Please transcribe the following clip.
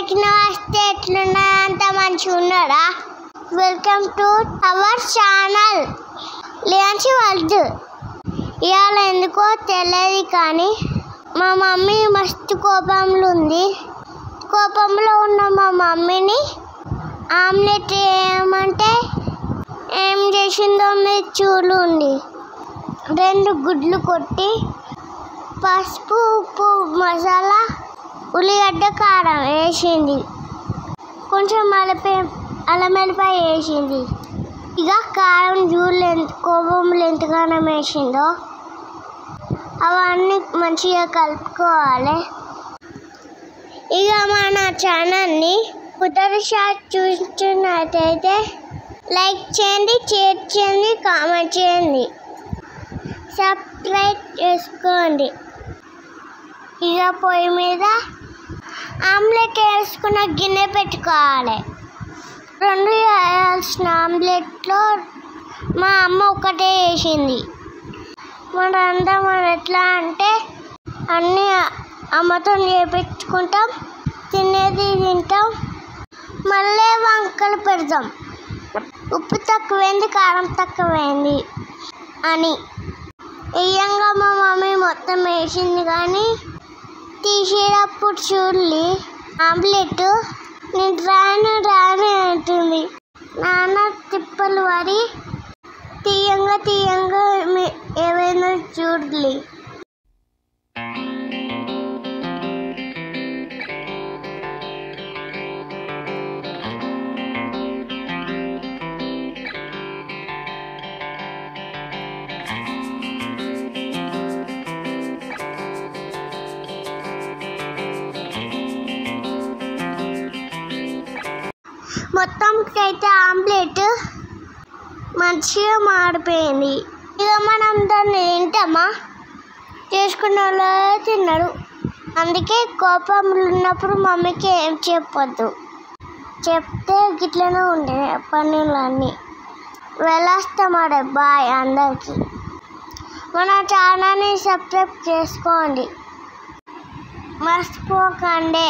అందరికి నమస్తే. ఎట్లున్నారా? అంత మంచిగా ఉన్నారా? వెల్కమ్ టు అవర్ ఛానల్ లియాన్సీ వరల్డ్. ఇవాళ ఎందుకో తెలియదు కానీ మా మమ్మీ మస్తు కోపంలో ఉంది. కోపంలో ఉన్న మా మమ్మీని ఆమ్లెట్ వేయమంటే ఏం చేసిందో మీరు చూడండి. 2 గుడ్లు కొట్టి పసుపు, ఉప్పు, మసాలా, ఉల్లిగడ్డ, కారం వేసింది. కొంచెం అల్లం వెల్లిపాయ వేసింది. ఇక కారం చూడలేదు కోపంలో ఎంతగానో వేసిందో. అవన్నీ మంచిగా కలుపుకోవాలి. ఇక మన ఛానల్ని మొదటిసారి చూస్తున్నట్టయితే లైక్ చేయండి, షేర్ చేయండి, కామెంట్ చేయండి, సబ్స్క్రైబ్ చేసుకోండి. ఇక పొయ్యి మీద ఆమ్లెట్ వేసుకున్న గిన్నె పెట్టుకోవాలి. 2 వేయాల్సిన ఆమ్లెట్లో మా అమ్మ ఒకటే వేసింది. మనందరం ఎట్లా అంటే అన్నీ అమ్మతో చేపించుకుంటాం, తినేది తింటాం, మళ్ళీ వంకలు పెడతాం. ఉప్పు తక్కువైంది, కారం తక్కువైంది అని. ఇయ్యంగా మా మమ్మీ మొత్తం వేసింది కానీ తీసేటప్పుడు చూడలి ఆమ్లెట్ నేను రాను అంటుంది. నాన్న తిప్పలు పడి తీయంగా ఏమైనా చూడలి. మొత్తంకైతే ఆమ్లెట్ మంచిగా మాడిపోయింది. ఇక మనం దాన్ని తింటామా? చేసుకున్న వాళ్ళు తిన్నారు. అందుకే కోపంలో ఉన్నప్పుడు మమ్మీకి ఏం చెప్పొద్దు. చెప్తే గిట్లనే ఉండే పనులన్నీ. వెళ్ళొస్తామాడే. బాయ్ అందరికీ. మన ఛానల్ని సబ్స్క్రైబ్ చేసుకోండి, మర్చిపోకండి.